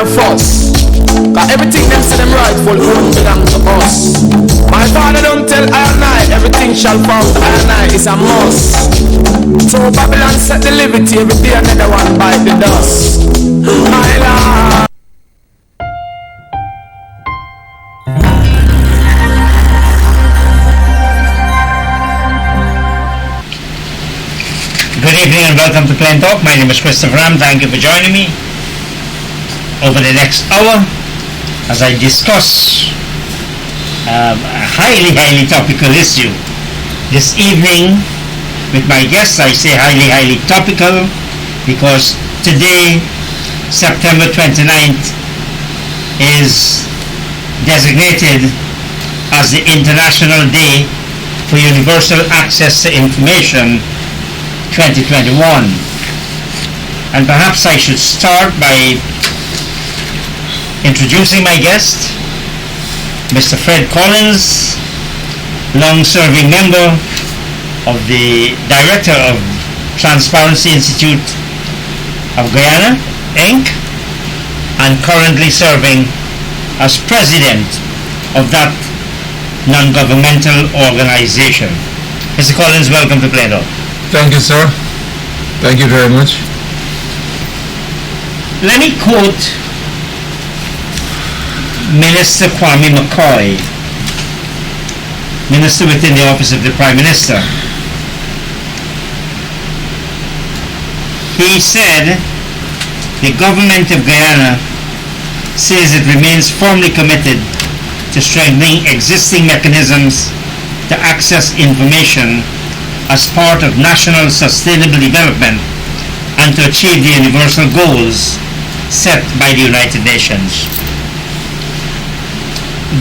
a fuss. Cause everything them say them rightful won't belong to us. My father don't tell I and I, everything shall fall to I and I is a must. So Babylon set the liberty, every day another one bite the dust. My Lord. Good evening and welcome to Plain Talk. My name is Christopher Ram. Thank you for joining me over the next hour as I discuss a highly topical issue. This evening with my guests, I say highly topical because today, September 29th, is designated as the International Day for Universal Access to Information 2021, and perhaps I should start by introducing my guest, Mr. Fred Collins, long-serving member of the Director of Transparency Institute of Guyana, Inc., and currently serving as President of that non-governmental organization. Mr. Collins, welcome to Plain Talk. Thank you, sir. Thank you very much. Let me quote Minister Kwame McCoy, Minister within the Office of the Prime Minister. He said, the government of Guyana says it remains firmly committed to strengthening existing mechanisms to access information as part of national sustainable development and to achieve the universal goals set by the United Nations.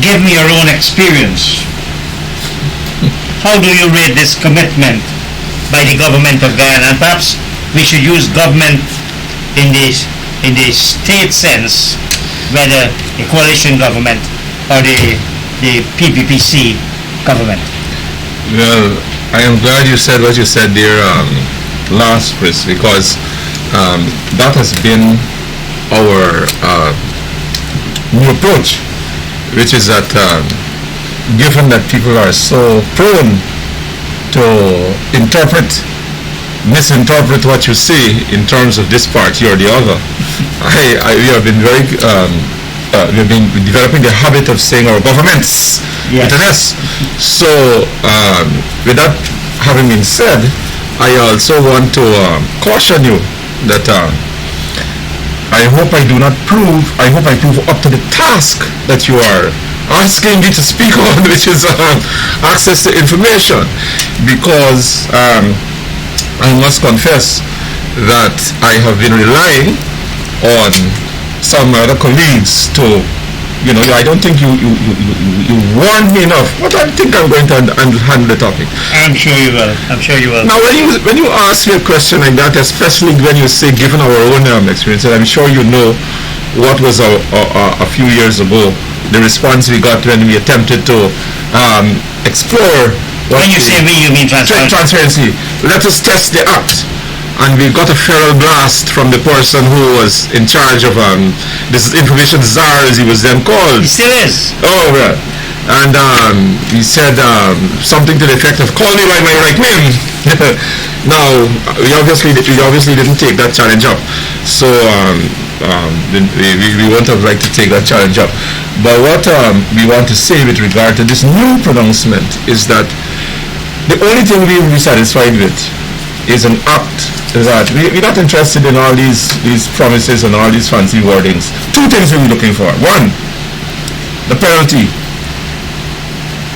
Give me your own experience. How do you rate this commitment by the government of Guyana? And perhaps we should use government in the state sense, whether the coalition government or the PPPC government. Well, I am glad you said what you said there last, Chris, because that has been our new approach, which is that given that people are so prone to misinterpret what you say in terms of this party or the other, we have been very we have been developing the habit of saying our governments, yes, with an S. So with that having been said, I also want to caution you that I hope I prove up to the task that you are asking me to speak on, which is access to information, because I must confess that I have been relying on some other colleagues to, I don't think you warned me enough, but I think I'm going to handle the topic. I'm sure you will. Now, when you ask me a question like that, especially when you say, given our own experiences, I'm sure you know what was a few years ago the response we got when we attempted to explore. When you say we, you mean transparency. Let us test the act. And we got a feral blast from the person who was in charge of this information czar, as he was then called. He still is. Oh, right. And he said something to the effect of, call me by my right name. Now, we obviously didn't take that challenge up. So we won't have liked to take that challenge up. But what we want to say with regard to this new pronouncement is that the only thing we will be satisfied with is an act that we're not interested in all these promises and all these fancy wordings. Two things we're looking for. One, the penalty.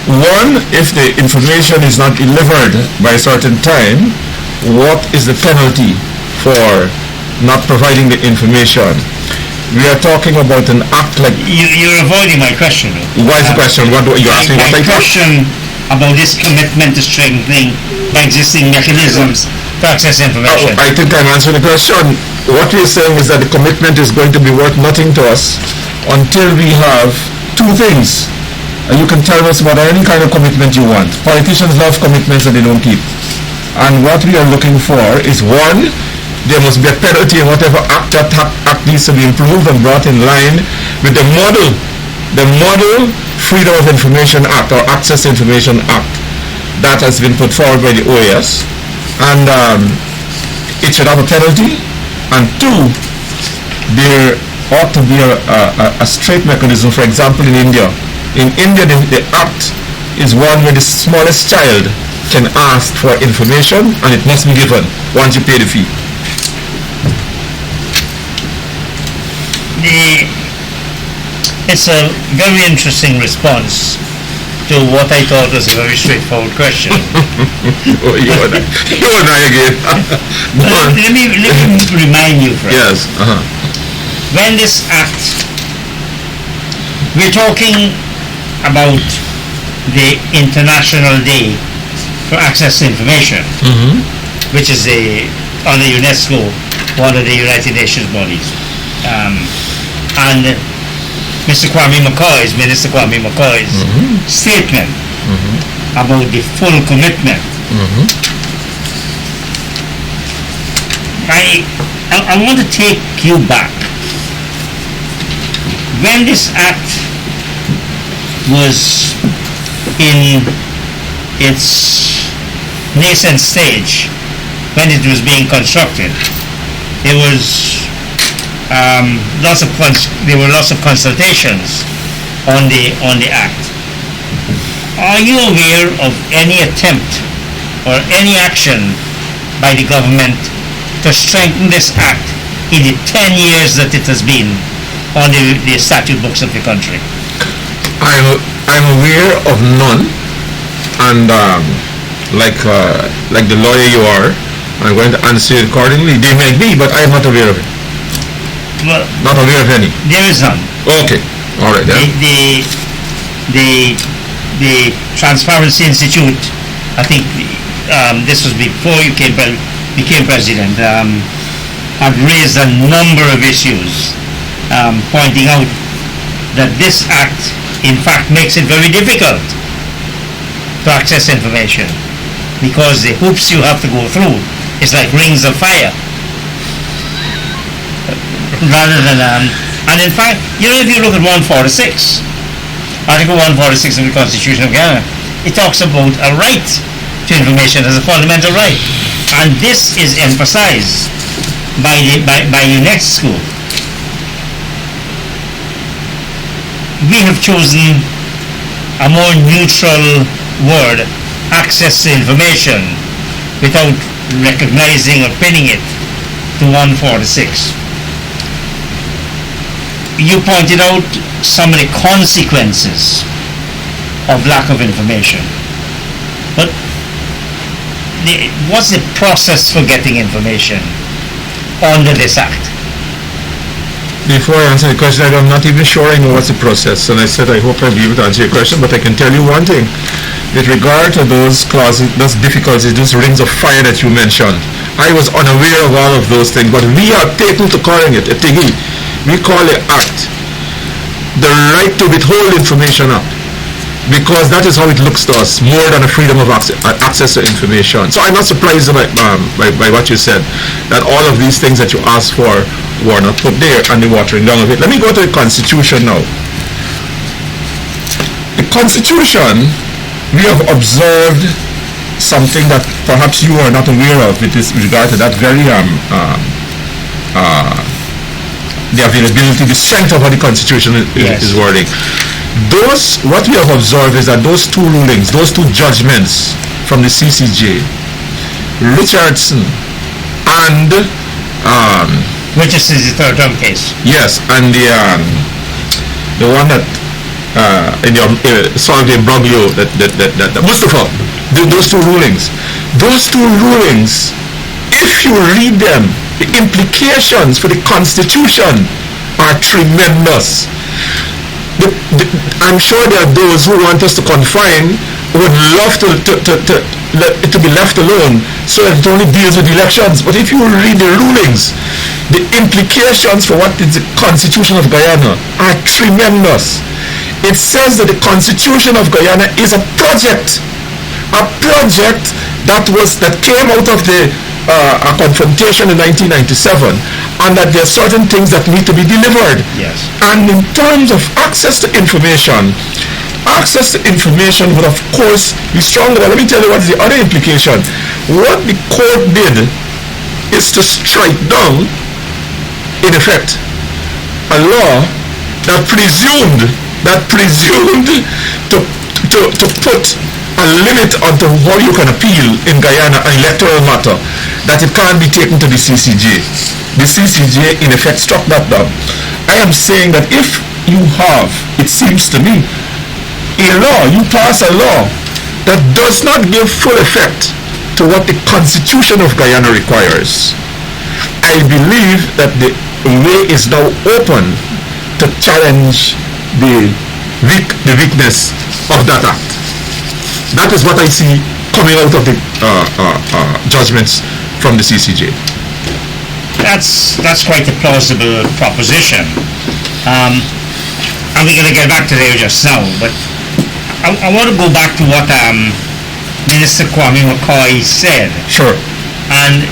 One, if the information is not delivered by a certain time, what is the penalty for not providing the information? We are talking about an act like... You're avoiding my question. What is the question? What you ask me? My question about this commitment to strengthening by existing mechanisms to access information. I think I'm answering the question. What we're saying is that the commitment is going to be worth nothing to us until we have two things. And you can tell us about any kind of commitment you want. Politicians love commitments that they don't keep. And what we are looking for is, one, there must be a penalty in whatever act needs to be improved and brought in line with the model Freedom of Information Act or Access to Information Act that has been put forward by the OAS, and it should have a penalty, and two, there ought to be a straight mechanism. For example, in India, the act is one where the smallest child can ask for information and it must be given once you pay the fee. It's a very interesting response to what I thought was a very straightforward question. Oh, you and I again. Let me remind you, Fred. Yes. When this act, we're talking about the International Day for Access to Information, which is under UNESCO, one of the United Nations bodies. And Minister Kwame McCoy's statement about the full commitment. I want to take you back. When this act was in its nascent stage, when it was being constructed, there were lots of consultations on the act. Are you aware of any attempt or any action by the government to strengthen this act in the 10 years that it has been on the statute books of the country? I'm aware of none, and like the lawyer you are, I'm going to answer it accordingly. They may be, but I'm not aware of it. Well, not aware of any. There is none. Okay, all right. The Transparency Institute, I think this was before you became president, have raised a number of issues, pointing out that this act in fact makes it very difficult to access information because the hoops you have to go through is like rings of fire rather than and in fact, if you look at 146, Article 146 of the Constitution of Ghana, it talks about a right to information as a fundamental right, and this is emphasized by UNESCO. We have chosen a more neutral word, access to information, without recognizing or pinning it to 146. You pointed out some of the consequences of lack of information. But what's the process for getting information under this act? Before I answer the question, I'm not even sure I know what's the process. And I said I hope I'll be able to answer your question, but I can tell you one thing. With regard to those clauses, those difficulties, those rings of fire that you mentioned, I was unaware of all of those things, but we are taken to calling it a thingy. We call it act the right to withhold information act, because that is how it looks to us, more than a freedom of access to information. So I'm not surprised by what you said, that all of these things that you asked for were not put there and the watering down of it. Let me go to the Constitution now. The Constitution, we have observed something that perhaps you are not aware of with regard to that very the availability, the strength of what the Constitution is wording. What we have observed is that those two rulings, those two judgments from the CCJ, Richardson and Richardson's third term case. Yes, and the one that solved the imbroglio that Mustafa, those two rulings, if you read them, the implications for the Constitution are tremendous. I'm sure there are those who want us to confine, would love to be left alone so that it only deals with elections. But if you read the rulings, the implications for what is the Constitution of Guyana are tremendous. It says that the Constitution of Guyana is a project that came out of the a confrontation in 1997, and that there are certain things that need to be delivered. Yes. And in terms of access to information would of course be stronger. But let me tell you what is the other implication. What the court did is to strike down, in effect, a law that presumed to put a limit onto how you can appeal in Guyana an electoral matter, that it can't be taken to the CCJ. The CCJ in effect struck that down. I am saying that if you have, it seems to me, a law, you pass a law that does not give full effect to what the Constitution of Guyana requires, I believe that the way is now open to challenge the weakness of that act. That is what I see coming out of the judgments from the CCJ. That's quite a plausible proposition. And we're going to get back to there just now, but I want to go back to what Minister Kwame McCoy said. Sure. And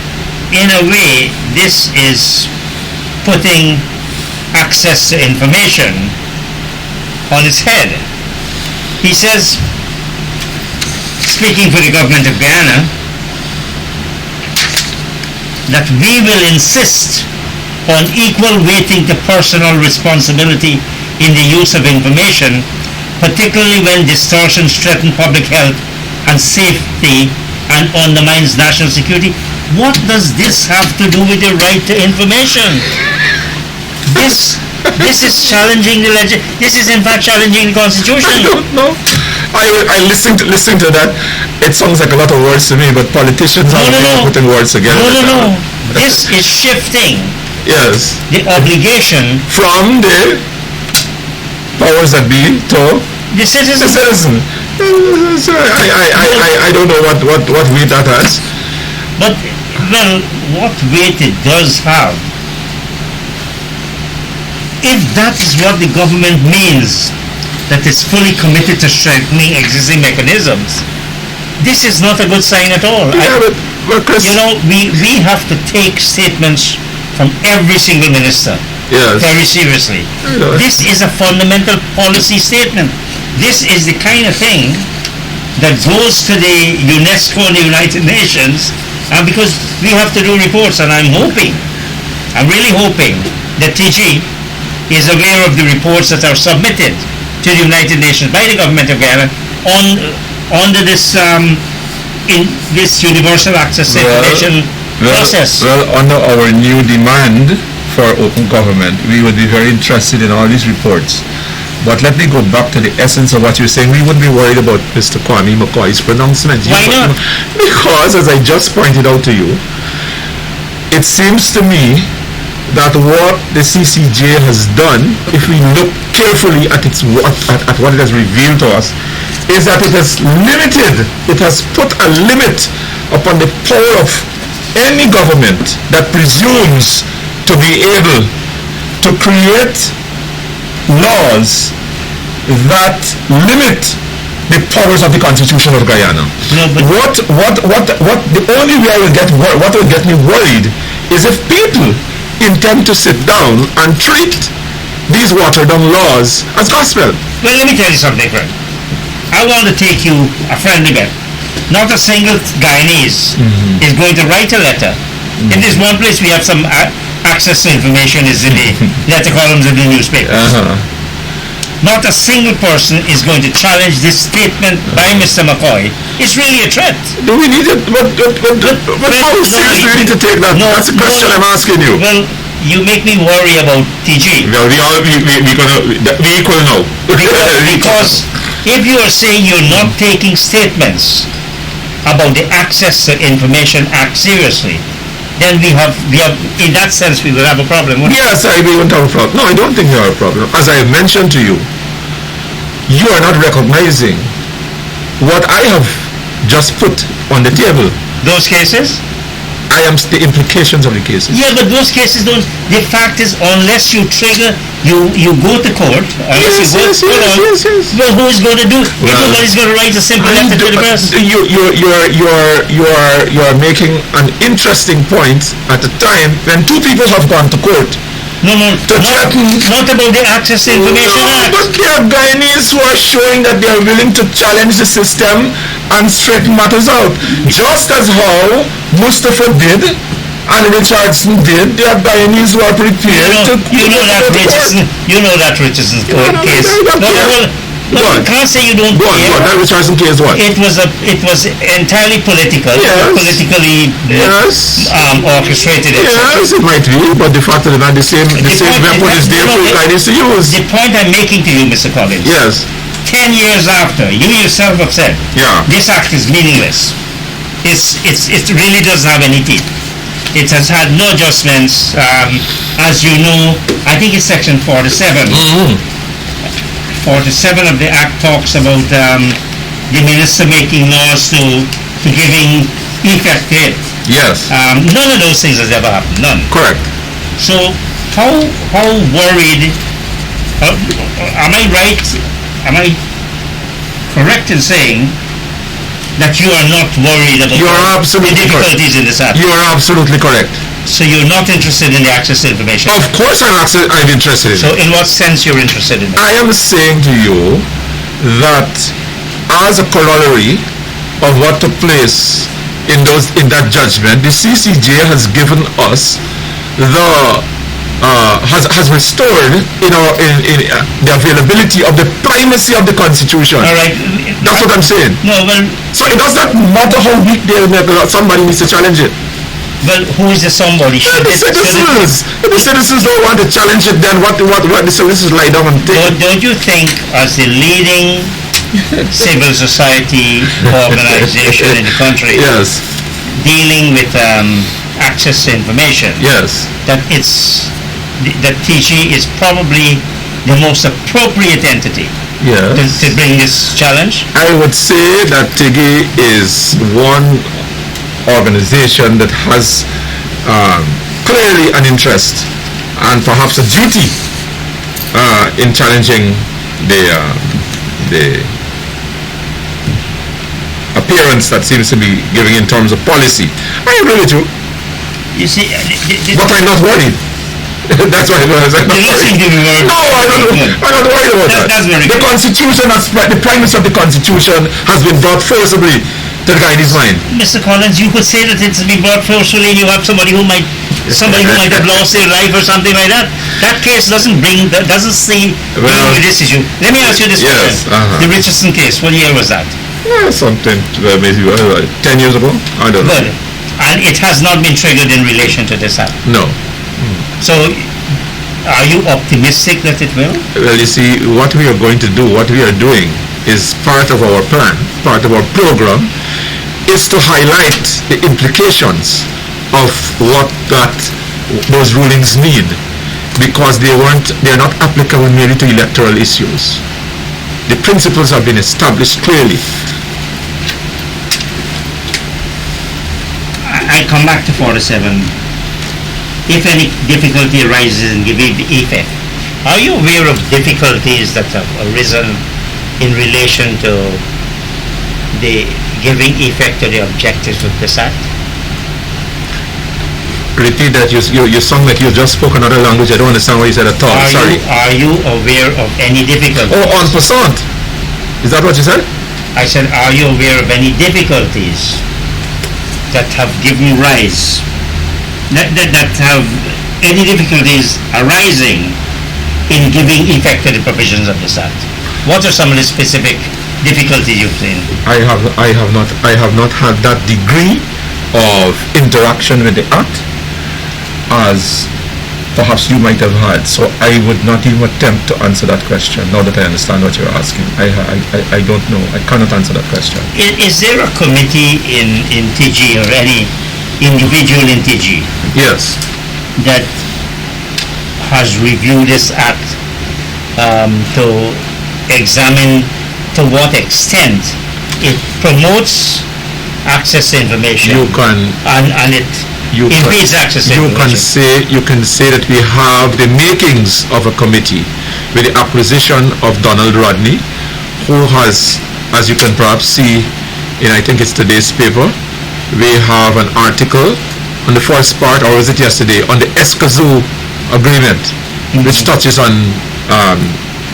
in a way, this is putting access to information on its head. He says, speaking for the government of Guyana, that we will insist on equal weighting to personal responsibility in the use of information, particularly when distortions threaten public health and safety and undermines national security. What does this have to do with the right to information? This is challenging the this is in fact challenging the Constitution. I don't know. I listening to that. It sounds like a lot of words to me, but politicians are putting words together. No. This is shifting. Yes. The obligation from the powers that be to the citizen. So I don't know what weight that has. But well, what weight it does have, if that is what the government means, that it's fully committed to strengthening existing mechanisms, this is not a good sign at all. Yeah, but Chris, we have to take statements from every single minister very seriously. This is a fundamental policy statement. This is the kind of thing that goes to the UNESCO and the United Nations, because we have to do reports, and I'm really hoping that TG is aware of the reports that are submitted to the United Nations by the government of Guyana under this this universal access to information process. Well, under our new demand for open government, we would be very interested in all these reports. But let me go back to the essence of what you're saying. We wouldn't be worried about Mr. Kwame McCoy's pronouncements. Why not? Because, as I just pointed out to you, it seems to me that what the CCJ has done, if we look carefully at what it has revealed to us, is that it has put a limit upon the power of any government that presumes to be able to create laws that limit the powers of the Constitution of Guyana. No, but the only way what will get me worried is if people intend to sit down and treat these watered down laws as gospel. Well, let me tell you something, friend. I want to take you a friendly bet. Not a single Guyanese is going to write a letter. If there's one place we have some access to information is in the letter columns of the newspaper. Not a single person is going to challenge this statement by Mr. McCoy. It's really a threat. Do we need it? But how serious do we need to take that? That's the question I'm asking you. Well, you make me worry about TG. Well, we equal now. Because if you are saying you're not taking statements about the Access to Information Act seriously, then we have, in that sense, we will have a problem. Yes, we won't have a problem. No, I don't think you have a problem. As I have mentioned to you, you are not recognizing what I have just put on the table. Those cases? the implications of the cases. Yeah, but those cases don't. The fact is, unless you trigger, you go to court. Unless Yes. Well, who is going to do? Well, Nobody's going to write a simple letter to the person. You're making an interesting point at a time when two people have gone to court. No, To threaten. not about the Access to Information No, Act. but there are Guyanese who are showing that they are willing to challenge the system and straighten matters out. Just as how Mustafa did and Richardson did, there are Guyanese who are prepared to... You know that Richardson case. No, you can't say you don't Go on, care. that Richardson case what? It was entirely political. Yes. Politically Yes. orchestrated. Yes, it might be, but the fact of the matter, the same weapon is there for Guyanese to use. The point I'm making to you, Mr. Collins, Yes. 10 years after, you yourself have said, Yeah. this act is meaningless. It really doesn't have any teeth. It has had no adjustments. As you know, I think it's section 47. 47 of the act talks about the minister making laws to giving effect to it. Yes. None of those things has ever happened. None. Correct. So how worried? Am I right? Am I correct in saying that you are not worried about You are the absolutely difficulties correct. in this act? You are absolutely correct. So you're not interested in the access to information? Of course I'm interested in So it. in what sense you're interested in it? I am saying to you that as a corollary of what took place in that judgment, the CCJ has given us has restored in the availability of the primacy of the Constitution. All right. That's what I'm saying. No, well, So it does not matter how weak they are, somebody needs to challenge it. who is the somebody? The citizens. If the citizens don't want to challenge it, then what the citizens lie down and take? Don't you think, as the leading civil society organization in the country, Yes. dealing with access to information, Yes. that TG is probably the most appropriate entity Yes. to bring this challenge? I would say that TIGI is one organization that has clearly an interest and perhaps a duty in challenging the appearance that seems to be giving in terms of policy. I agree with you, You see, but I'm not worried. That's why I'm not you don't seem to be worried. No, I'm not worried about that. That's very The good. Constitution, the primacy of the Constitution has been brought forcibly to the Guyanese mind. Mr. Collins, you could say that it's been brought forcefully and you have somebody who might have lost their life or something like that. That case doesn't see with this issue. Let me ask you this Yes, question. The Richardson case, what year was that? Something maybe 10 years ago. I don't know. Good. And it has not been triggered in relation to this act. No. So, are you optimistic that it will? Well, you see, what we are going to do, what we are doing, is part of our plan, part of our program, is to highlight the implications of what those rulings mean, because they are not applicable merely to electoral issues. The principles have been established clearly. I come back to 47. If any difficulty arises in giving effect, are you aware of difficulties that have arisen in relation to the giving effect to the objectives of this act? Repeat that. You sound like you just spoke another language. I don't understand what you said at all. Sorry. Are you aware of any difficulties? Oh, en passant. Is that what you said? I said, are you aware of any difficulties that have given rise, that have any difficulties arising in giving effect to the provisions of this act? What are some of the specific difficulties you've seen? I have not had that degree of interaction with the act as perhaps you might have had, so I would not even attempt to answer that question now that I understand what you're asking. I don't know. I cannot answer that question. Is there a committee in TG or any individual in TG Yes. that has reviewed this act to examine to what extent it promotes access to information You can. and it increase access to information. You can say that we have the makings of a committee with the acquisition of Donald Rodney, who has, as you can perhaps see in, I think it's today's paper, we have an article on the first part, or was it yesterday, on the Escazú agreement, which touches on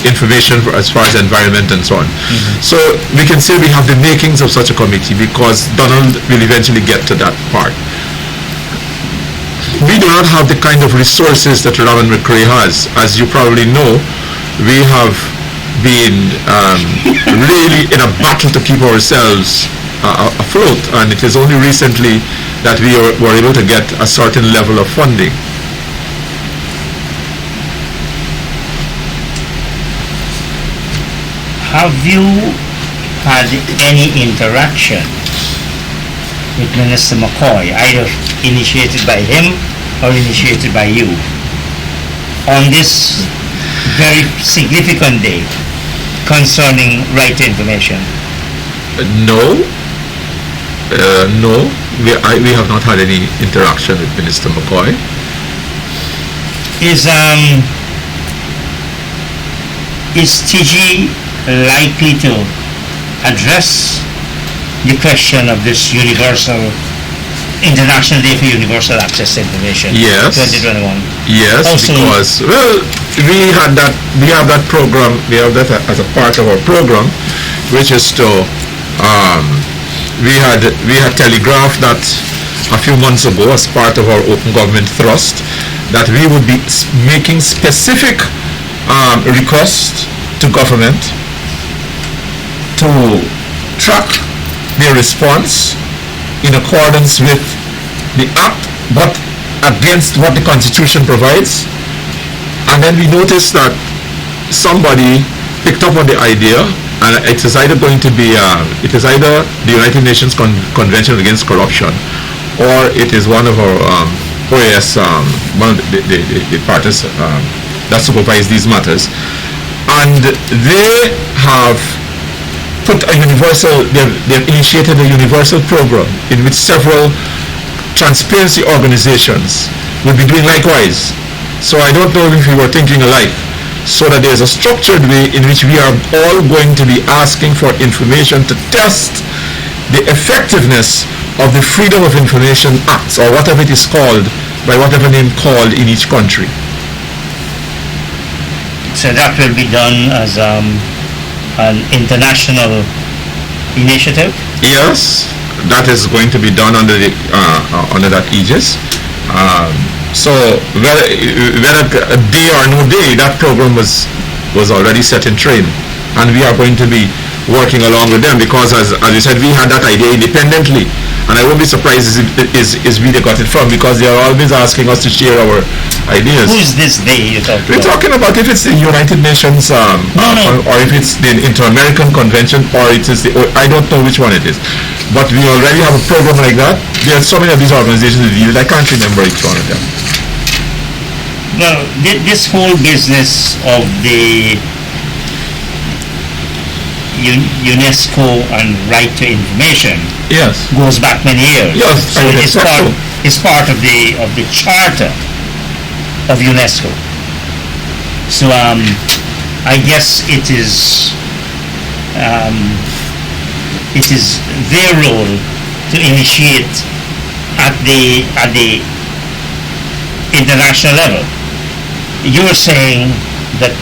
information as far as environment and so on. So we can say we have the makings of such a committee, because Donald will eventually get to that part. We do not have the kind of resources that Robin McCrae has. As you probably know, we have been really in a battle to keep ourselves afloat, and it is only recently that we were able to get a certain level of funding. Have you had any interaction with Minister McCoy, either initiated by him or initiated by you, on this very significant day concerning right to information? No. No. We have not had any interaction with Minister McCoy. Is TG likely to address the question of this International Day for Universal Access to Information? Yes. 2021. Yes, also, because we have that program. We have that as a part of our program, which is to we had telegraphed that a few months ago as part of our open government thrust that we would be making specific requests to government to track their response in accordance with the Act, but against what the Constitution provides. And then we noticed that somebody picked up on the idea, and it is either going to be the United Nations Convention Against Corruption, or it is one of our OAS, one of the partners that supervise these matters, and they have they've initiated a universal program in which several transparency organizations will be doing likewise. So I don't know if we were thinking alike, so that there's a structured way in which we are all going to be asking for information to test the effectiveness of the Freedom of Information Acts, or whatever it is called, by whatever name called in each country. So that will be done as an international initiative? Yes, that is going to be done under that aegis. So whether a day or no day, that program was already set in train, and we are going to be working along with them, because as you said, we had that idea independently, and I won't be surprised is where they got it from, because they are always asking us to share our ideas. Who is this they you're talking We're talking about if it's the United Nations or if it's the Inter-American Convention, or it is I don't know which one it is, but we already have a program like that. There are so many of these organizations that deal with, I can't remember each one of them. Well, this whole business of the UNESCO and right to information, yes, goes back many years. Yes, so it's part of the charter of UNESCO. So I guess it is their role to initiate at the international level. You're saying that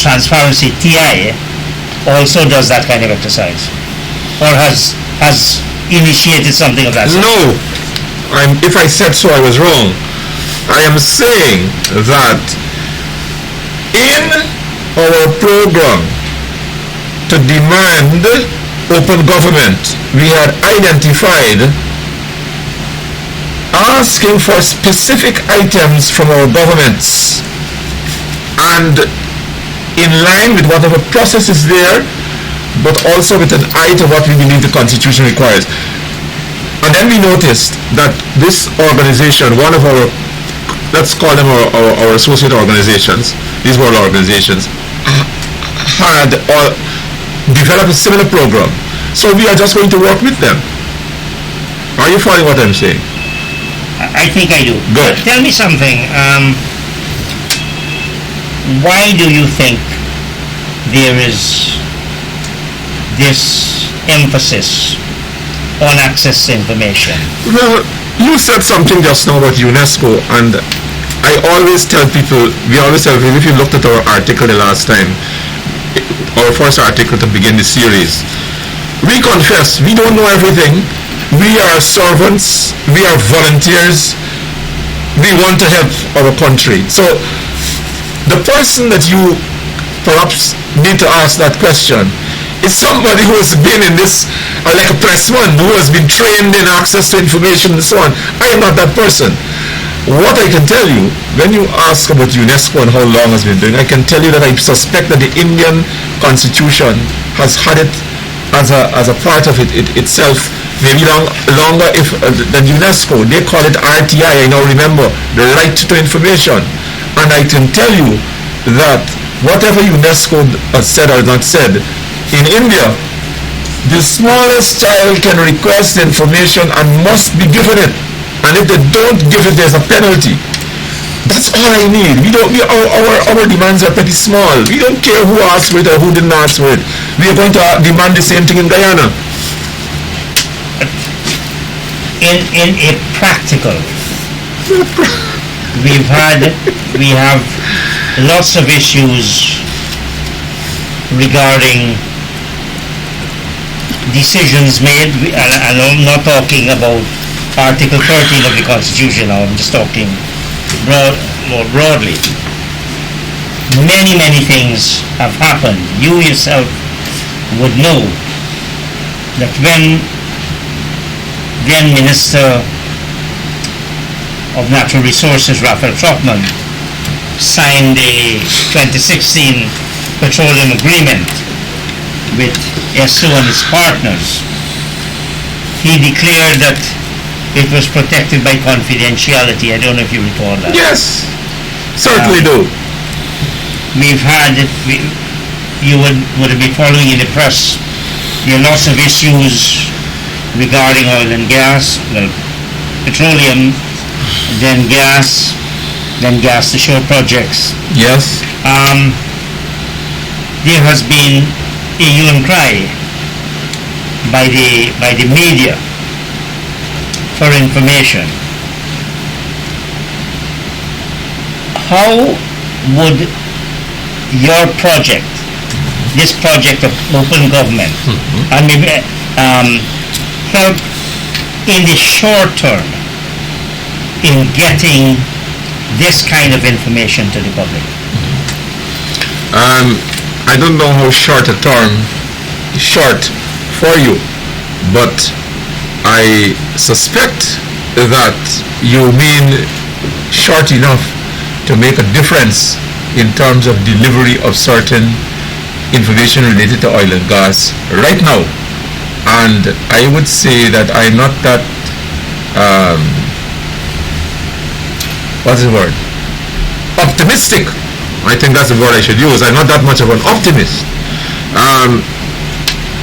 Transparency TI also does that kind of exercise, or has initiated something of that sort? No, if I said so, I was wrong. I am saying that in our program to demand open government, we had identified asking for specific items from our governments, and in line with whatever process is there, but also with an eye to what we believe the Constitution requires. And then we noticed that this organization, one of our, let's call them our associate organizations, these world organizations, had developed a similar program. So we are just going to work with them. Are you following what I'm saying? I think I do. Good. Tell me something. Why do you think there is this emphasis on access to information? Well, you said something just now about UNESCO, and I always tell people, if you looked at our article the last time, our first article to begin the series, we confess we don't know everything. We are servants, we are volunteers, we want to help our country. So the person that you perhaps need to ask that question is somebody who has been in this, like a pressman, who has been trained in access to information and so on. I am not that person. What I can tell you, when you ask about UNESCO and how long it's been doing, I can tell you that I suspect that the Indian Constitution has had it as a part of it itself, maybe longer than UNESCO. They call it RTI, I now remember, the right to information. And I can tell you that whatever UNESCO has said or not said, in India, the smallest child can request information and must be given it. And if they don't give it, there's a penalty. That's all I need. Our demands are pretty small. We don't care who asked for it or who didn't ask for it. We are going to demand the same thing in Guyana. In a practical, we have lots of issues regarding decisions made, and I'm not talking about Article 13 of the Constitution now, I'm just talking more broadly. Many things have happened. You yourself would know that when then Minister of Natural Resources, Raphael Troutman, signed a 2016 petroleum agreement with ESSO and its partners, he declared that it was protected by confidentiality. I don't know if you recall that. Yes, certainly do. We've had, you would have been following in the press, there are lots of issues regarding oil and gas, well, petroleum, then gas to shore projects. Yes. There has been a hue and cry by the media for information. How would your project, this project of open government, and maybe help in the short term in getting this kind of information to the public? I don't know how short a term, short for you, but I suspect that you mean short enough to make a difference in terms of delivery of certain information related to oil and gas right now. And I would say that I'm not that, what's the word? Optimistic. I think that's the word I should use. I'm not that much of an optimist.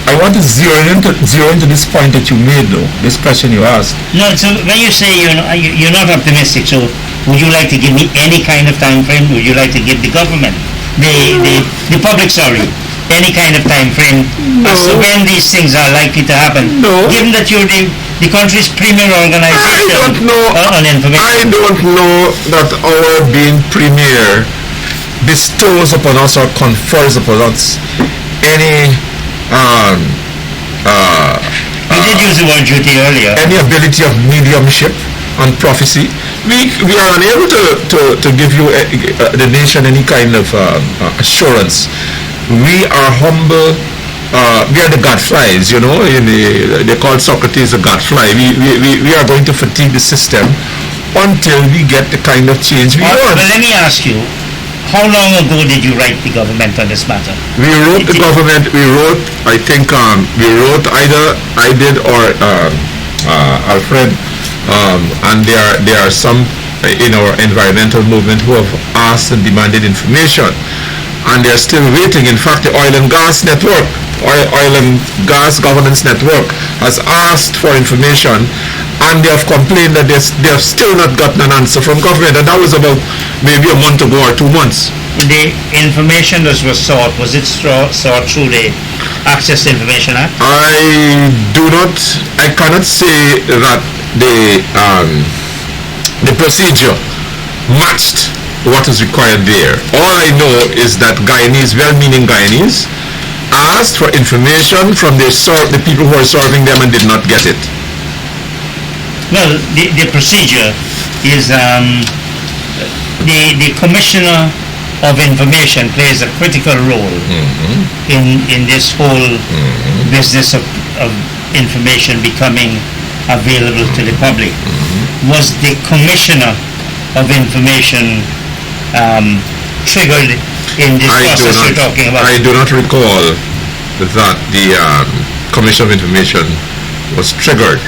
I want to zero into this point that you made, though, this question you asked. No, so when you say you're not optimistic, so would you like to give me any kind of time frame? Would you like to give the government, the public, any kind of time frame as to when these things are likely to happen? No. Given that you're the country's premier organization I don't know. On information. I don't know that our being premier bestows upon us or confers upon us any you did use the word duty earlier. Any ability of mediumship and prophecy. We are unable to give you the nation any kind of assurance. We are humble. We are the gadflies, you know. They call Socrates a gadfly. We are going to fatigue the system until we get the kind of change we want. Well, let me ask you, how long ago did you write the government on this matter? We wrote the government, I think, we wrote either I did or Alfred, and there are some in our environmental movement who have asked and demanded information, and they're still waiting. In fact, the oil and gas network Oil and Gas Governance Network has asked for information, and they have complained that they have still not gotten an answer from government, and that was about maybe a month ago or 2 months. The information that was sought, was it sought through the Access to Information Act? I cannot say that the procedure matched what is required there. All I know is that Guyanese, well-meaning Guyanese, asked for information from the people who are serving them and did not get it. Well, the procedure is the Commissioner of Information plays a critical role in this whole business of information becoming available to the public. Was the Commissioner of Information triggered in this process you're talking about? I do not recall that the Commission of Information was triggered.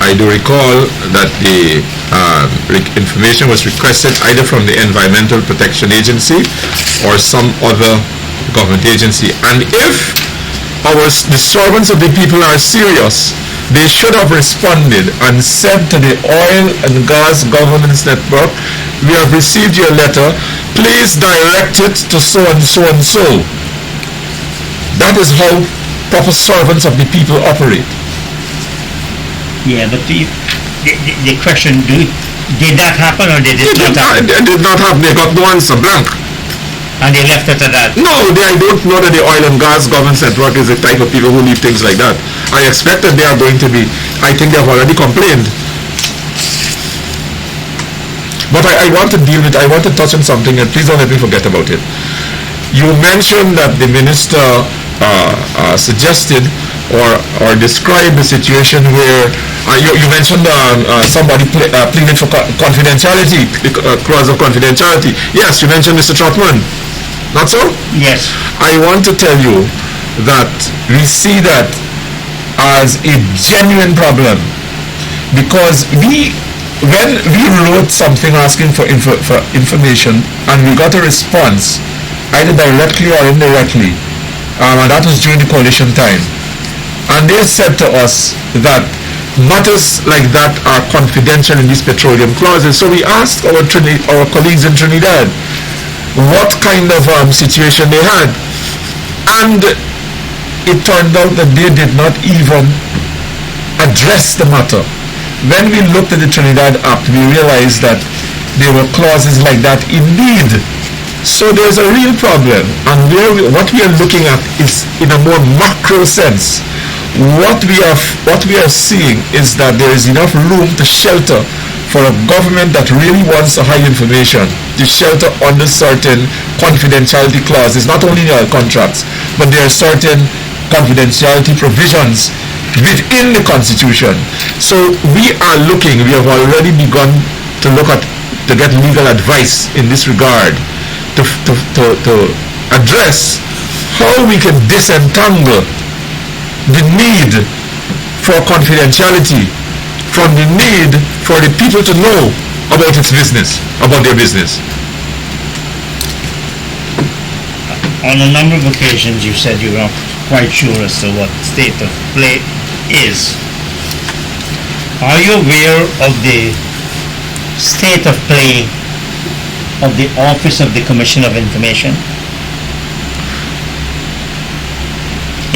I do recall that the information was requested either from the Environmental Protection Agency or some other government agency. And if the servants of the people are serious, they should have responded and said to the Oil and Gas Governance Network, we have received your letter, please direct it to so and so and so. That is how proper servants of the people operate. Yeah, but the question, did that happen or did it not happen? It did not happen. They got no answer, blank. And they left it at that? No, I don't know that the Oil and Gas Governance Network is the type of people who leave things like that. I expect that they are going to be, I think they have already complained. But I want to touch on something, and please don't let me forget about it. You mentioned that the minister suggested or described the situation where you mentioned somebody pleaded for confidentiality, clause of confidentiality. Yes, you mentioned Mr. Trotman. Not so? Yes. I want to tell you that we see that as a genuine problem, because when we wrote something asking for information and we got a response, either directly or indirectly, and that was during the coalition time, and they said to us that matters like that are confidential in these petroleum clauses. So we asked our colleagues in Trinidad what kind of situation they had, and it turned out that they did not even address the matter. When we looked at the Trinidad Act, we realized that there were clauses like that indeed. So there's a real problem, and what we are looking at is in a more macro sense. What we are seeing is that there is enough room to shelter for a government that really wants to hide information, to shelter under certain confidentiality clauses, not only in our contracts, but there are certain confidentiality provisions within the Constitution. So we have already begun to get legal advice in this regard to address how we can disentangle the need for confidentiality from the need for the people to know about their business. On a number of occasions you said you were not quite sure as to what state of play is. Are you aware of the state of play of the Office of the Commission of Information?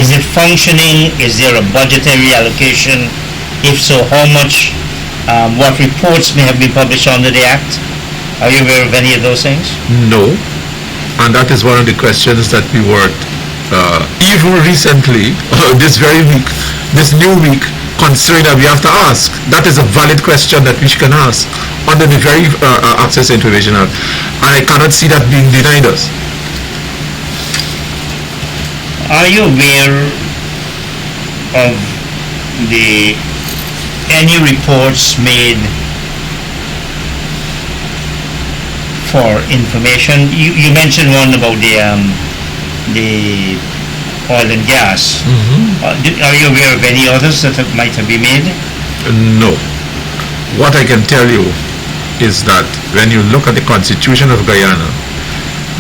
Is it functioning? Is there a budgetary allocation? If so, how much? What reports may have been published under the Act? Are you aware of any of those things? No. And that is one of the questions that we worked even recently, this new week, considering that we have to ask. That is a valid question that we can ask under the very Access to Information Act. And I cannot see that being denied us. Are you aware of any reports made for information? You mentioned one about the oil and gas. Are you aware of any others that might have been made? No. What I can tell you is that when you look at the Constitution of Guyana,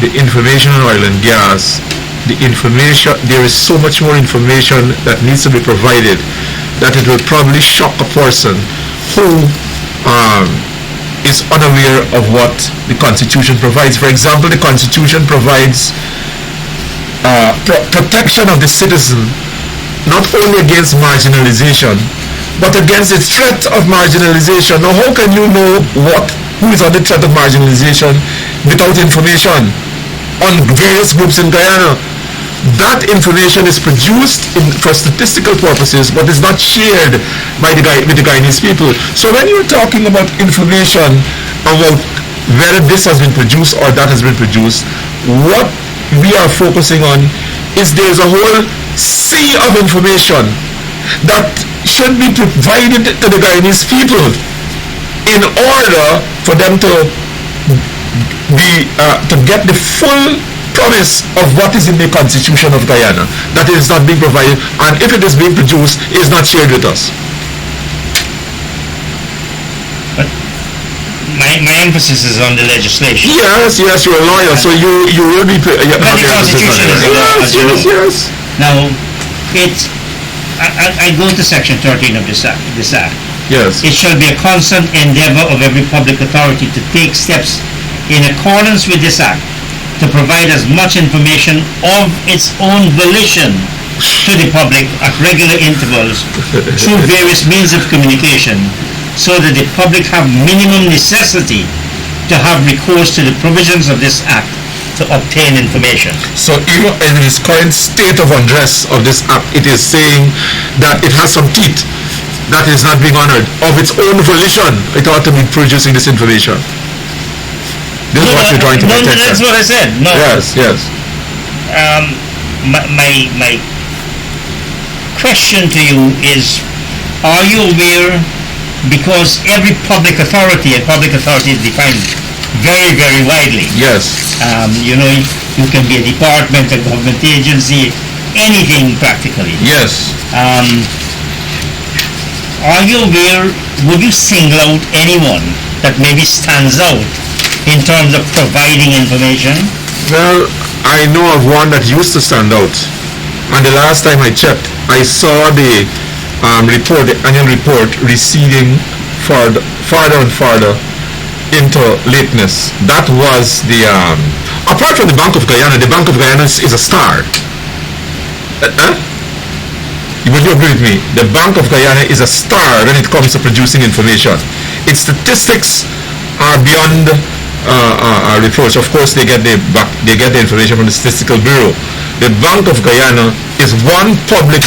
the information on oil and gas the information, there is so much more information that needs to be provided that it will probably shock a person who is unaware of what the Constitution provides. For example, the Constitution provides protection of the citizen not only against marginalization but against the threat of marginalization. Now, how can you know who is under threat of marginalization without information on various groups in Guyana? That information is produced for statistical purposes, but is not shared with the Guyanese people. So when you're talking about information about whether this has been produced or that has been produced, what we are focusing on is there's a whole sea of information that should be provided to the Guyanese people in order for them to get the full promise of what is in the Constitution of Guyana. That is not being provided, and if it is being produced, it is not shared with us. But my emphasis is on the legislation. Yes, you're a lawyer, so you will be. But the Constitution is a law. Yes. Now, I go to Section 13 of this Act. Yes. It shall be a constant endeavor of every public authority to take steps in accordance with this Act to provide as much information of its own volition to the public at regular intervals through various means of communication, so that the public have minimum necessity to have recourse to the provisions of this Act to obtain information. So even in its current state of undress of this Act, it is saying that it has some teeth that is not being honored. Of its own volition, it ought to be producing this information. This is what you're trying to protect. That's what I said. No. Yes. My question to you is, are you aware, because every public authority, and public authority is defined very, very widely. Yes. You can be a department, a government agency, anything practically. Yes. Are you aware, would you single out anyone that maybe stands out in terms of providing information? Well, I know of one that used to stand out, and the last time I checked, I saw the annual report receding farther and farther into lateness. That was the apart from the Bank of Guyana, the Bank of Guyana is a star. Would you agree with me? The Bank of Guyana is a star when it comes to producing information. Its statistics are beyond reproach. Of course, they get the information from the Statistical Bureau. The Bank of Guyana is one public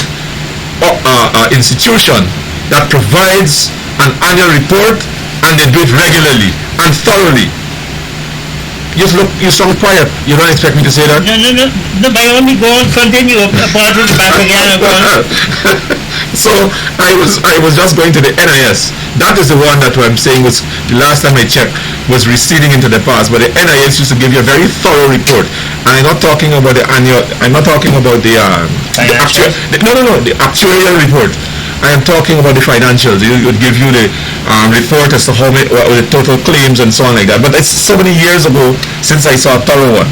institution that provides an annual report, and they do it regularly and thoroughly. You sound quiet. You don't expect me to say that? No, by all means, go on, continue. Apart from the Bank of Guyana, go on. So I was just going to the NIS. That is the one that I'm saying was, the last time I checked, was receding into the past. But the NIS used to give you a very thorough report. And I'm not talking about the annual. I'm not talking about the actuarial report. I am talking about the financials. It would give you the report as to how many, the total claims and so on like that. But it's so many years ago since I saw a thorough one.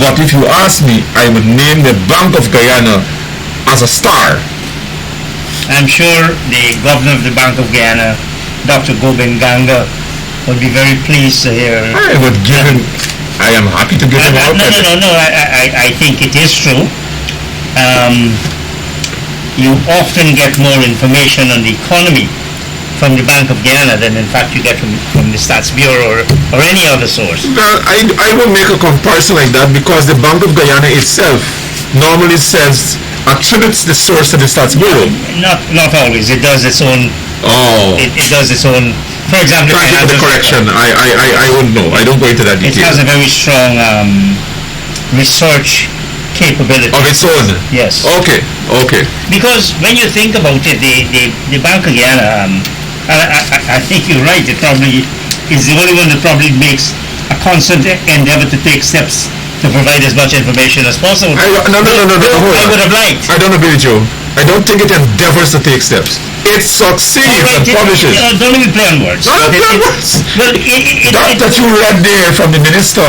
But if you ask me, I would name the Bank of Guyana as a star. I'm sure the governor of the Bank of Guyana, Dr. Gobind Ganga, would be very pleased to hear. I would give him. I am happy to give him all credit. No. I think it is true. You often get more information on the economy from the Bank of Guyana than in fact you get from the Stats Bureau or any other source. Well, I will make a comparison like that because the Bank of Guyana itself normally attributes the source to the Stats Bureau. Not always. It does its own. Oh. It does its own. For example, thank you for the correction. I wouldn't know. I don't go into that detail. It has a very strong research capability of its own. Yes. Okay. Because when you think about it, the Bank of Guyana, I think you're right. It probably is the only one that probably makes a constant endeavor to take steps to provide as much information as possible. No. I would have liked. I don't agree with you. I don't think it endeavors to take steps. It succeeds and publishes. Don't even play on words. Not play on words. Well, that you read there from the minister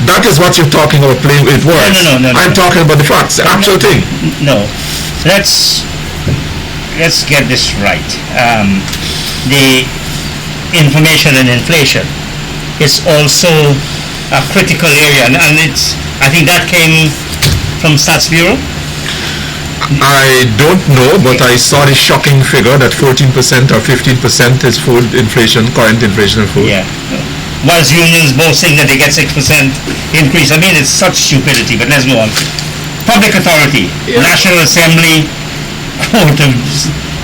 That is what you're talking about, playing with words. No. I'm talking about the facts, the actual thing. No. Let's get this right. The information and inflation is also a critical area, and I think that came from Stats Bureau. I don't know, but I saw the shocking figure that 14% or 15% is food inflation, current inflation of food. Yeah. Whilst unions boasting that they get 6% increase. I mean, it's such stupidity, but let's go on. Public authority, National Assembly,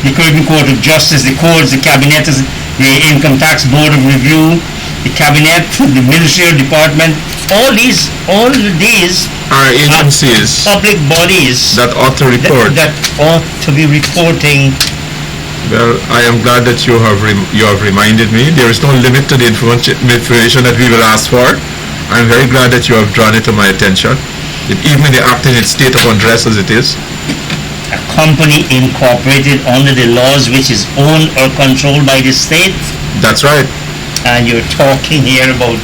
the Caribbean Court of Justice, the courts, the cabinet, the Income Tax Board of Review, the cabinet, the Ministerial Department, all these are agencies, public bodies that ought to report. That ought to be reporting. Well, I am glad that you have reminded me. There is no limit to the information that we will ask for. I'm very glad that you have drawn it to my attention. Even the act in its state of undress as it is. A company incorporated under the laws which is owned or controlled by the state. That's right. And you're talking here about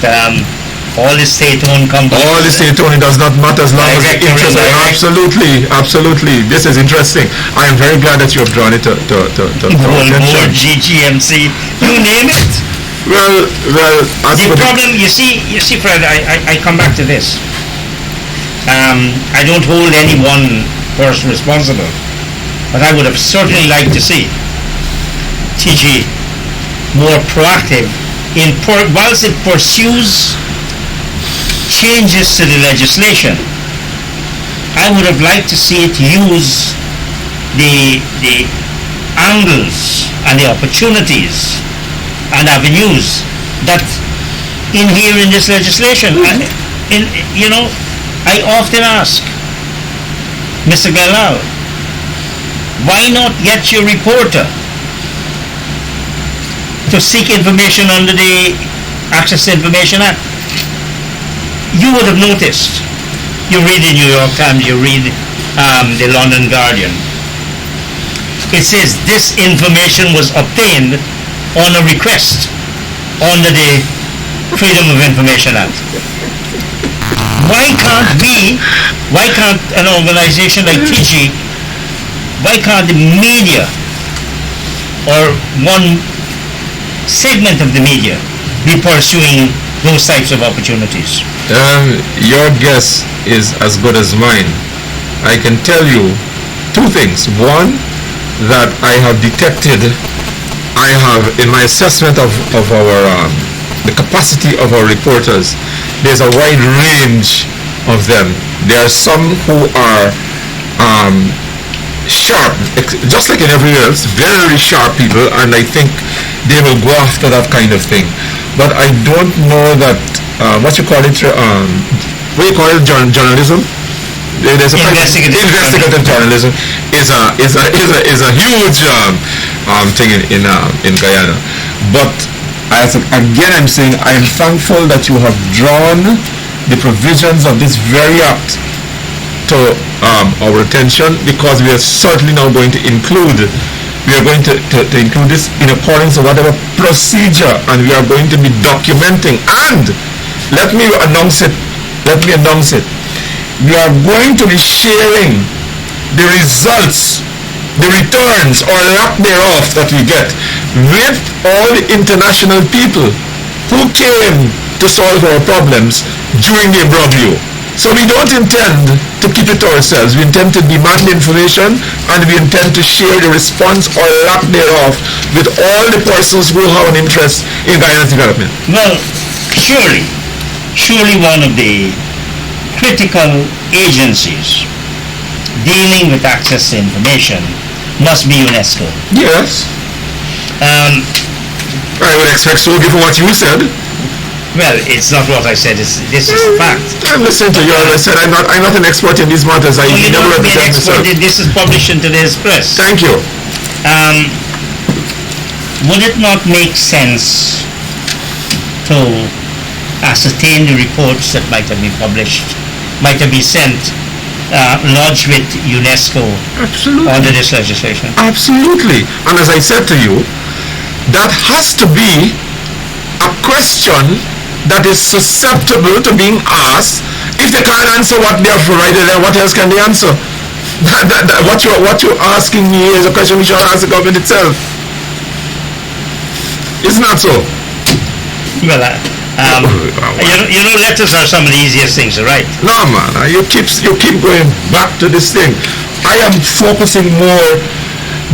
all the state-owned companies. All the state-owned, it does not matter as long as the interest. Absolutely. This is interesting. I am very glad that you have drawn it to attention. GGMC, you name it. Well. The problem, you see, Fred, I come back to this. I don't hold any one person responsible, but I would have certainly liked to see TG more proactive whilst it pursues changes to the legislation. I would have liked to see it use the angles and the opportunities and avenues that inhere in this legislation. I often ask Mr. Galal, why not get your reporter to seek information under the Access to Information Act? You would have noticed. You read the New York Times, you read the London Guardian. It says this information was obtained on a request under the Freedom of Information Act. Why can't an organization like TG, why can't the media or one segment of the media be pursuing those types of opportunities? Your guess is as good as mine. I can tell you two things. One, that I have detected, in my assessment of our the capacity of our reporters, there's a wide range of them. There are some who are sharp, just like in everywhere else, very sharp people, and I think they will go after that kind of thing. But I don't know that what you call it, journalism. There's investigative journalism is a huge thing in Guyana. But again, I'm saying I am thankful that you have drawn the provisions of this very act to our attention, because we are certainly now going to include. We are going to include this in accordance with whatever procedure, and we are going to be documenting. And let me announce it. We are going to be sharing the results, the returns or lack thereof that we get with all the international people who came to solve our problems during the imbroglio. So we don't intend to keep it to ourselves. We intend to demand information, and we intend to share the response or lack thereof with all the persons who have an interest in Guyana's development. Well, surely one of the critical agencies dealing with access to information must be UNESCO. Yes. I would expect so, given what you said. Well, it's not what I said. This is a fact. I'm listening to you. As I said, I'm not an expert in these matters. I never represent myself. This is published in today's press. Thank you. Would it not make sense to ascertain the reports that might have been published, might have been sent, lodged with UNESCO under this legislation? Absolutely. And as I said to you, that has to be a question that is susceptible to being asked. If they can't answer what they have provided, then what else can they answer? What you're asking me is a question we should ask the government itself. Isn't that so? Well, letters are some of the easiest things to write. No, man, you keep going back to this thing. I am focusing more.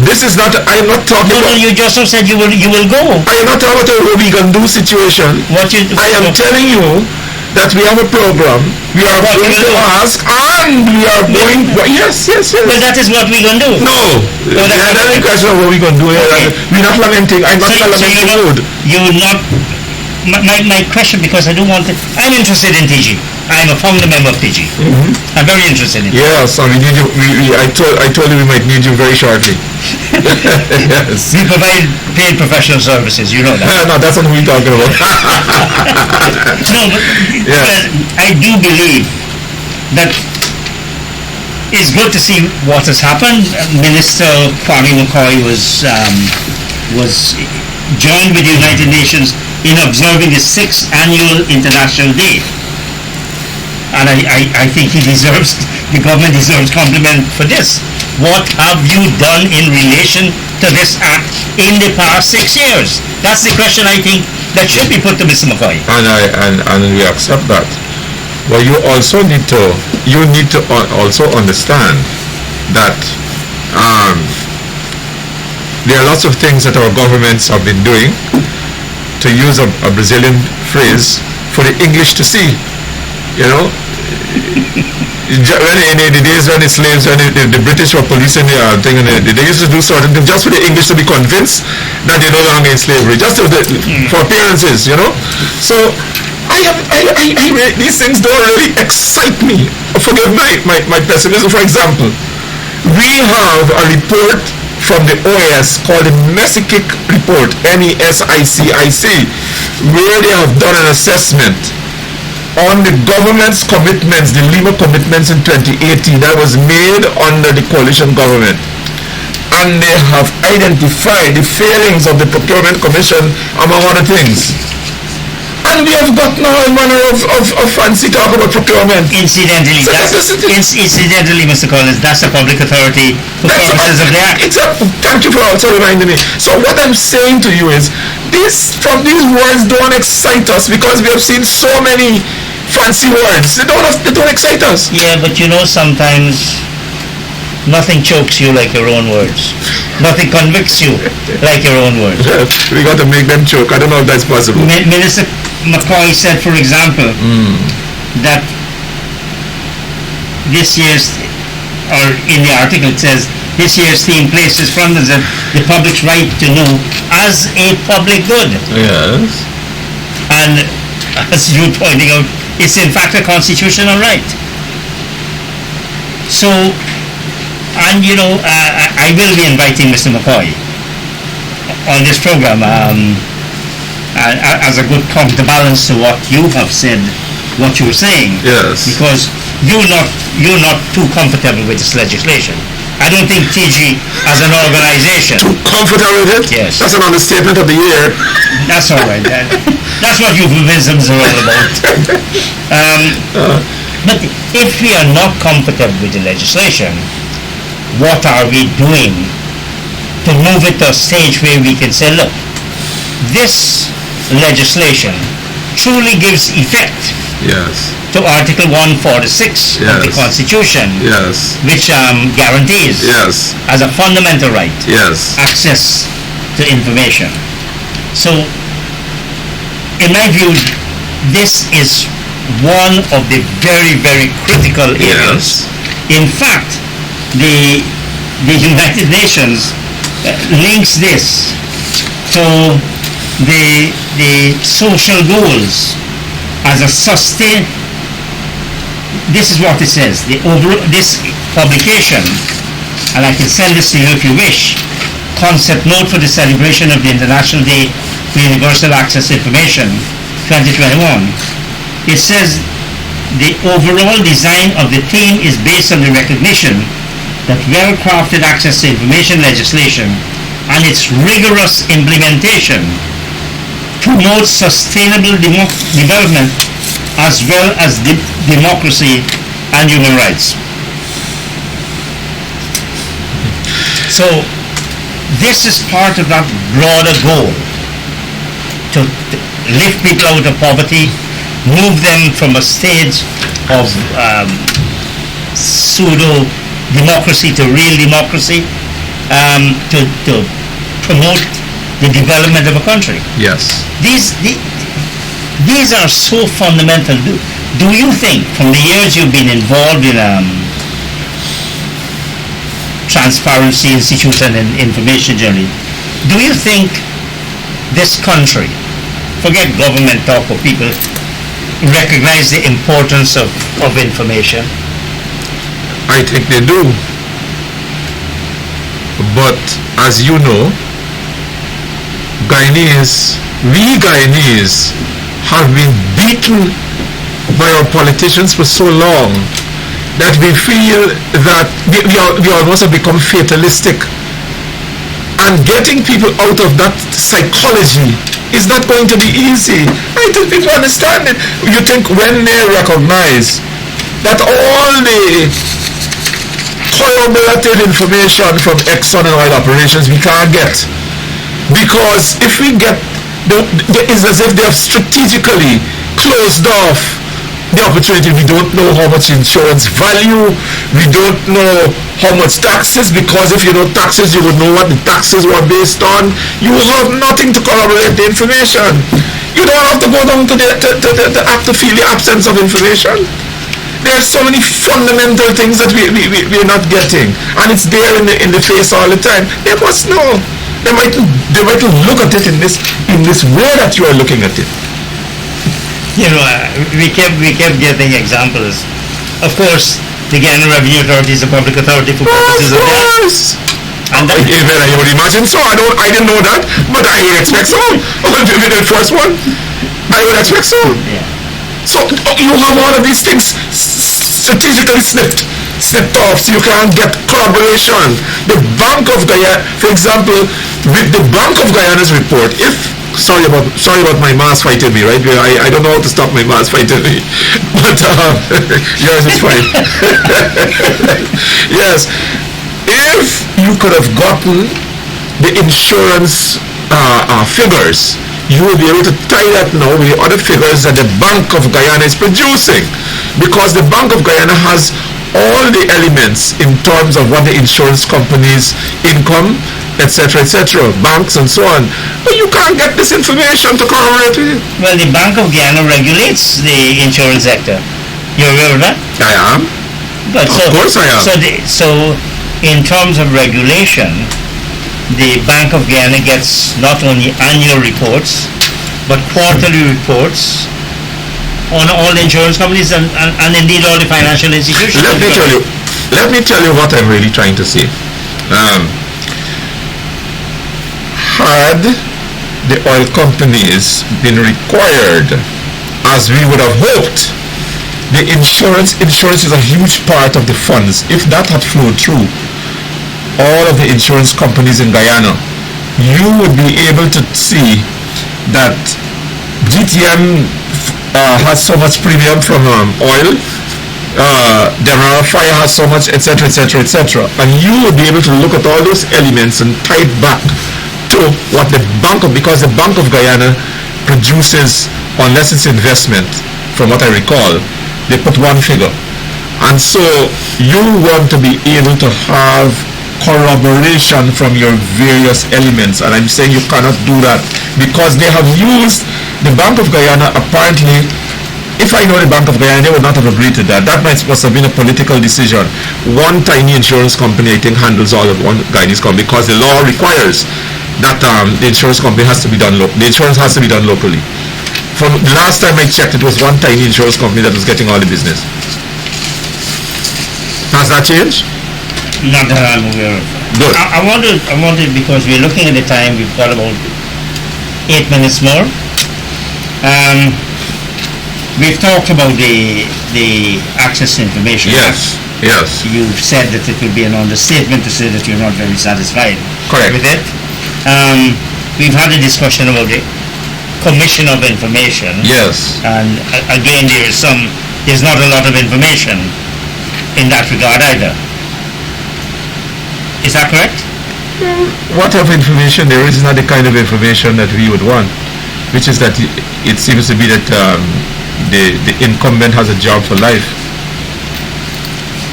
This is not. I am not talking. No, you just said you will go. I am not talking about a we can do situation. I am telling you that we have a program. We are going to ask, and we are going. Yes. Well, that is what we gonna do. No, that's a question of what we gonna do. Okay. We're not lamenting. I'm not lamenting mood. You will not. My question, because I don't want to. I'm interested in TG. I'm a founder member of TG. Mm-hmm. I'm very interested in. Yes, we need you. I told you we might need you very shortly. Yes. We provide paid professional services. You know that. No, that's not who we're talking about. No, but I do believe that it's good to see what has happened. Minister Kwame McCoy was joined with the United Nations in observing the 6th annual International Day. And I think the government deserves compliment for this. What have you done in relation to this act in the past 6 years? That's the question I think that should be put to Mr. McCoy. And we accept that. But you also need to also understand that there are lots of things that our governments have been doing, to use a Brazilian phrase, for the English to see. You know, when in the days when the slaves, when the British were policing the thing, and they used to do certain things just for the English to be convinced that they're no longer in slavery, just for appearances, you know. So these things don't really excite me. Forgive my pessimism. For example, we have a report from the OAS called the MESICIC report, MESICIC, where they have done an assessment on the government's commitments, the Lima commitments in 2018 that was made under the coalition government. And they have identified the failings of the Procurement Commission, among other things. And we have got now a manner of fancy talk about procurement. Incidentally, Mr. Collins, that's a public authority for purposes of the act. Thank you for also reminding me. So what I'm saying to you is, these words don't excite us because we have seen so many fancy words. They don't excite us. Yeah, but sometimes nothing chokes you like your own words. Nothing convicts you like your own words. We got to make them choke. I don't know if that's possible. Minister McCoy said, for example, that this year's, or in the article it says, this year's theme places front of the public's right to know as a public good. Yes. And as you're pointing out, it's in fact a constitutional right. So, and I will be inviting Mr. McCoy on this program as a good counterbalance to what you have said, what you were saying. Yes. Because you're not too comfortable with this legislation. I don't think TG as an organization. Too comfortable with it? Yes. That's an understatement of the year. That's all right. That's what euphemisms are all about. But if we are not comfortable with the legislation, what are we doing to move it to a stage where we can say, look, this legislation truly gives effect to Article 146 of the Constitution, which guarantees as a fundamental right access to information. So, in my view, this is one of the very, very critical areas. In fact, the United Nations links this to the social goals as a sustain. This is what it says. This publication, and I can send this to you if you wish, concept note for the celebration of the International Day for Universal Access to Information 2021. It says the overall design of the theme is based on the recognition that well-crafted access to information legislation and its rigorous implementation promote sustainable development as well as democracy and human rights. So this is part of that broader goal to lift people out of poverty, move them from a stage of pseudo democracy to real democracy, to promote the development of a country. Yes. These are so fundamental. Do you think, from the years you've been involved in transparency institute and in information journey, do you think this country, forget government talk or people, recognize the importance of information? I think they do. But as you know, we Guyanese have been beaten by our politicians for so long that we feel that we almost have become fatalistic. And getting people out of that psychology is not going to be easy. I think people understand it. You think when they recognize that all the corroborated information from Exxon and oil operations we can't get, because if we get, it's as if they have strategically closed off the opportunity. We don't know how much insurance value, we don't know how much taxes, because if you know taxes, you would know what the taxes were based on. You have nothing to corroborate the information. You don't have to go down to the act to feel the absence of information. There are so many fundamental things that we're not getting, and it's there in the face all the time. They must know. They might look at it in this way that you are looking at it. You know, we kept getting examples. Of course, the Guyana Revenue Authority is a public authority for purposes of that. And that, I would imagine so. I didn't know that, but I would expect so. The first one, I would expect so. yeah. So you have all of these things strategically snipped off, so you can't get corroboration. The Bank of Guyana, for example, with the Bank of Guyana's report, sorry about my mass fighting me, right? I don't know how to stop my mass fighting me, but yours is fine. Yes, if you could have gotten the insurance figures, you will be able to tie that now with the other figures that the Bank of Guyana is producing, because the Bank of Guyana has all the elements in terms of what the insurance company's income, etc., banks and so on. But you can't get this information to corroborate it. Well, the Bank of Guyana regulates the insurance sector. You're aware of that? I am. But Of course I am. So in terms of regulation, the Bank of Guyana gets not only annual reports, but quarterly reports on all the insurance companies and indeed all the financial institutions. Let me tell you what I'm really trying to say. Had the oil companies been required, as we would have hoped, the insurance is a huge part of the funds. If that had flowed through all of the insurance companies in Guyana, you would be able to see that GTM has so much premium from oil, Demerara Fire has so much, etc., and you would be able to look at all those elements and tie it back to what because the Bank of Guyana produces, unless it's investment, from what I recall, they put one figure. And so you want to be able to have corroboration from your various elements, and I'm saying you cannot do that because they have used the Bank of Guyana. Apparently, if I know the Bank of Guyana, they would not have agreed to that. That must have been a political decision. One tiny insurance company, I think, handles all of one Guyanese company, because the law requires that the insurance company has to be done the insurance has to be done locally. From the last time I checked, it was one tiny insurance company that was getting all the business. Has that changed? Not that I'm aware of. Good. I wanted, because we're looking at the time, we've got about 8 minutes more. We've talked about the access to information. Yes. You've said that it would be an understatement to say that you're not very satisfied Correct. with it. We've had a discussion about it. commission of information. Yes. And again, there's not a lot of information in that regard either. Is that correct? What of information there is not the kind of information that we would want, which is that it seems to be that the incumbent has a job for life.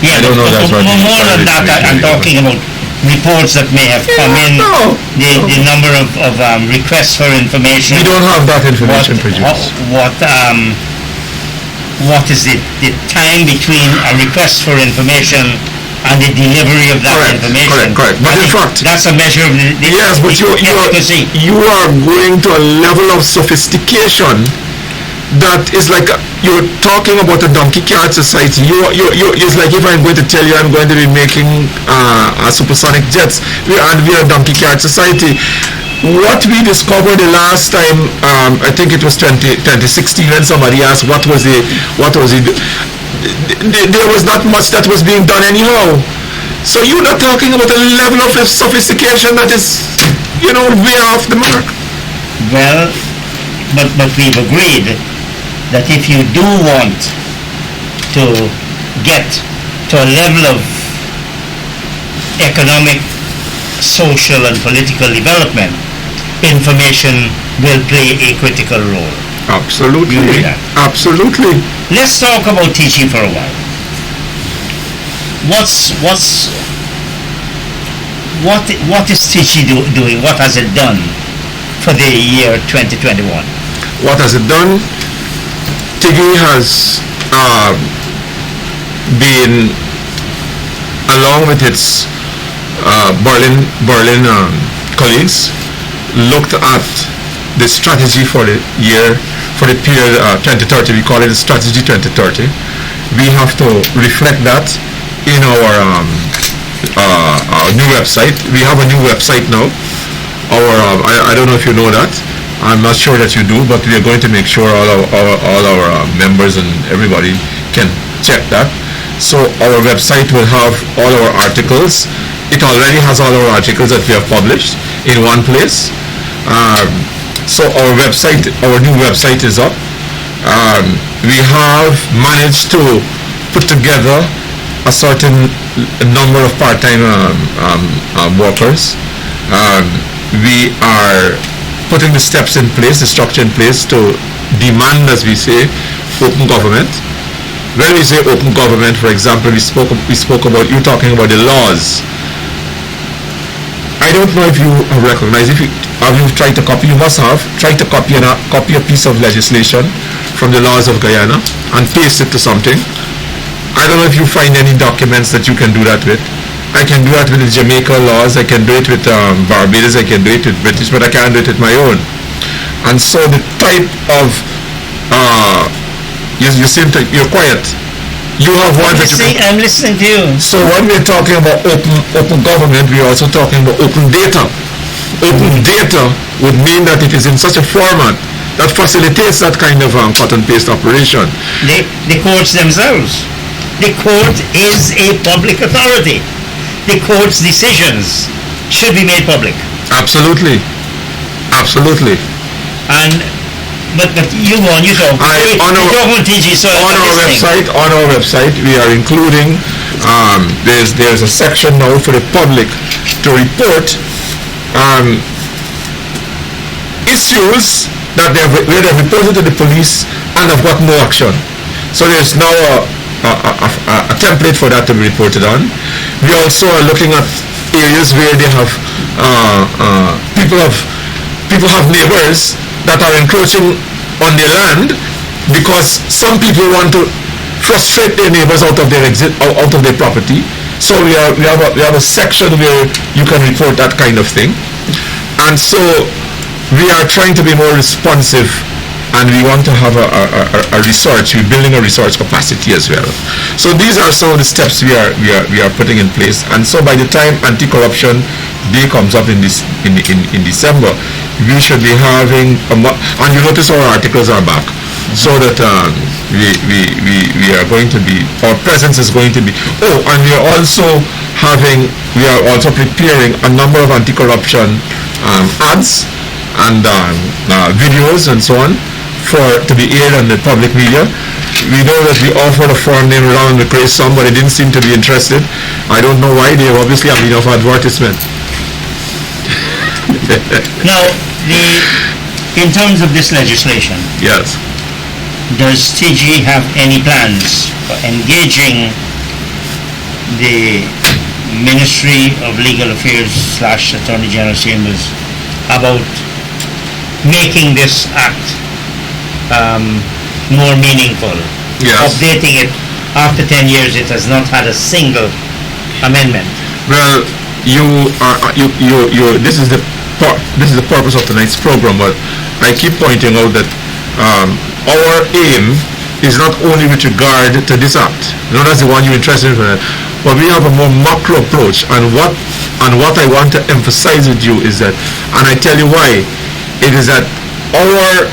Yeah, I don't know that's what more than that, I'm talking about reports that may have come in, the number of requests for information. We don't have that information produced. What is the time between a request for information and the delivery of that information? Correct. But in fact, that's a measure of the yes, but you are going to a level of sophistication that is like you're talking about a donkey cart society. It's like if I'm going to tell you I'm going to be making supersonic jets, and we are a donkey cart society. What we discovered the last time, I think it was 2016, when somebody asked what was it. There was not much that was being done anyhow. So you're not talking about a level of sophistication that is, way off the mark. Well, but we've agreed that if you do want to get to a level of economic, social and political development, information will play a critical role. Absolutely. You do that. Absolutely. Let's talk about teaching for a while. What is teaching doing? What has it done for the year 2021? What has it done? TIGI has been, along with its Berlin colleagues, looked at the strategy for the period 2030. We call it the strategy 2030. We have to reflect that in our new website. We have a new website now. I don't know if you know that. I'm not sure that you do, but we are going to make sure all our members and everybody can check that. So our website will have all our articles. It already has all our articles that we have published in one place. So our new website is up. We have managed to put together a certain number of part-time workers. We are putting the steps in place, the structure in place to demand, as we say, open government. When we say open government, for example, we spoke about, you talking about the laws. I don't know if you have recognized, if you've tried to copy, you must have tried to copy a piece of legislation from the laws of Guyana and paste it to something. I don't know if you find any documents that you can do that with. I can do that with the Jamaica laws, I can do it with Barbados, I can do it with British, but I can't do it with my own. And so the type of, you seem to, you're quiet. You have one that I'm listening to you. So when we're talking about open government, we're also talking about open data. Open data would mean that it is in such a format that facilitates that kind of cut and paste operation. The courts themselves. The court is a public authority. The court's decisions should be made public. Absolutely. But you talk. On our website, we are including. There's a section now for the public to report issues that they've reported to the police and have got no action. So there's now a template for that to be reported on. We also are looking at areas where they have people have neighbors that are encroaching on their land because some people want to frustrate their neighbors out of their property. So we have a section where you can report that kind of thing, and so we are trying to be more responsive. And we want to have a research. We're building a research capacity as well. So these are some of the steps we are putting in place. And so by the time Anti-Corruption Day comes up in December, we should be having and you notice our articles are back, so that we are going to be, our presence is going to be. And we are also preparing a number of anti-corruption ads and videos and so on to be aired on the public media. We know that we offered a firm named Round and McRae some, but they didn't seem to be interested. I don't know why. They obviously have enough advertisement. Now, in terms of this legislation, yes, does TG have any plans for engaging the Ministry of Legal Affairs / Attorney General Chambers about making this act more meaningful? yes. Updating it after 10 years, it has not had a single amendment. Well, this is the purpose of tonight's program, but I keep pointing out that our aim is not only with regard to this act, not as the one you're interested in, but we have a more macro approach. And what I want to emphasize with you is that, and I tell you why, it is that our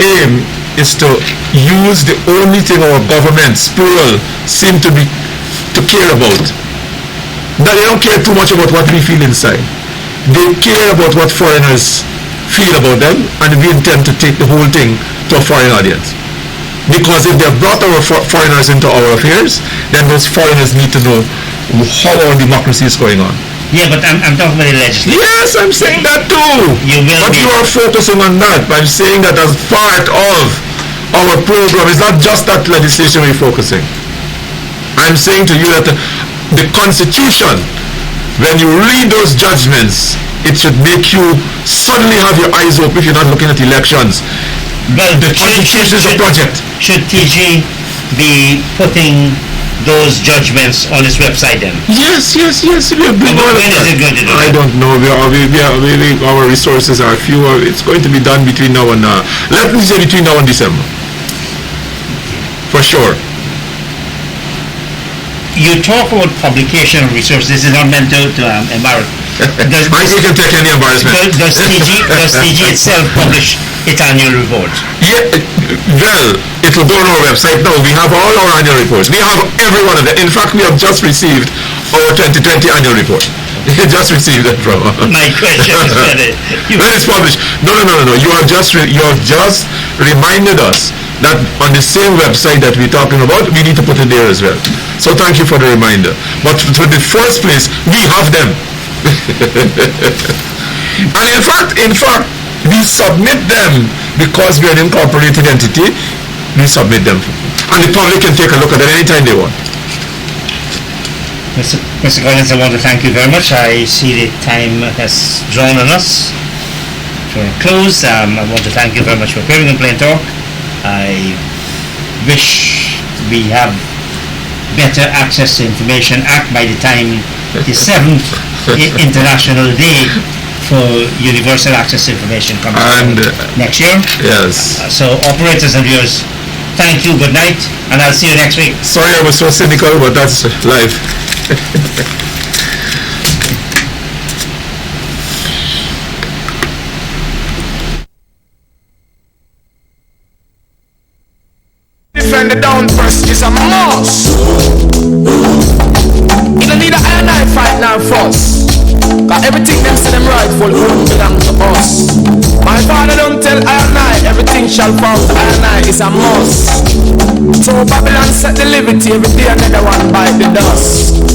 aim is to use the only thing our governments, plural, seem to care about. That they don't care too much about what we feel inside. They care about what foreigners feel about them, and we intend to take the whole thing to a foreign audience. Because if they've brought our foreigners into our affairs, then those foreigners need to know how our democracy is going on. Yeah, but I'm talking about the legislation. Yes, I'm saying that too. You are focusing on that. I'm saying that as part of our program. It's not just that legislation we're focusing. I'm saying to you that the Constitution, when you read those judgments, it should make you suddenly have your eyes open if you're not looking at elections. Well, the Constitution is a project. Should TG be putting those judgments on its website then? Yes. When is it going to do I don't know. Our resources are few. It's going to be done between now and let me say between now and December. For sure. You talk about publication of resources. This is not meant to embarrass. I think you can take any embarrassment. Does TG itself publish its annual report? Yeah, well, it will go on our website now. We have all our annual reports. We have every one of them. In fact, we have just received our 2020 annual report. We just received that from. My question is whether when it's published. No. You have just reminded us that on the same website that we're talking about, we need to put it there as well. So thank you for the reminder. But for the first place, we have them. And in fact, we submit them because we're an incorporated entity. We submit them, and the public can take a look at it anytime they want. Mr. Collins, I want to thank you very much. I see the time has drawn on us to a close. I want to thank you very much for appearing on Plain Talk. I wish we have better access to information act by the time the 7th International Day for Universal Access to Information comes next year. Yes. So operators and viewers, thank you, good night, and I'll see you next week. Sorry I was so cynical, but that's life. Defend the down first is a must. You don't need a iron knife fight now first. Cause everything them say them rightful won't belong to us. My father don't tell iron knife everything shall fall to iron knife is a must. So Babylon set the liberty every day another one bite the dust.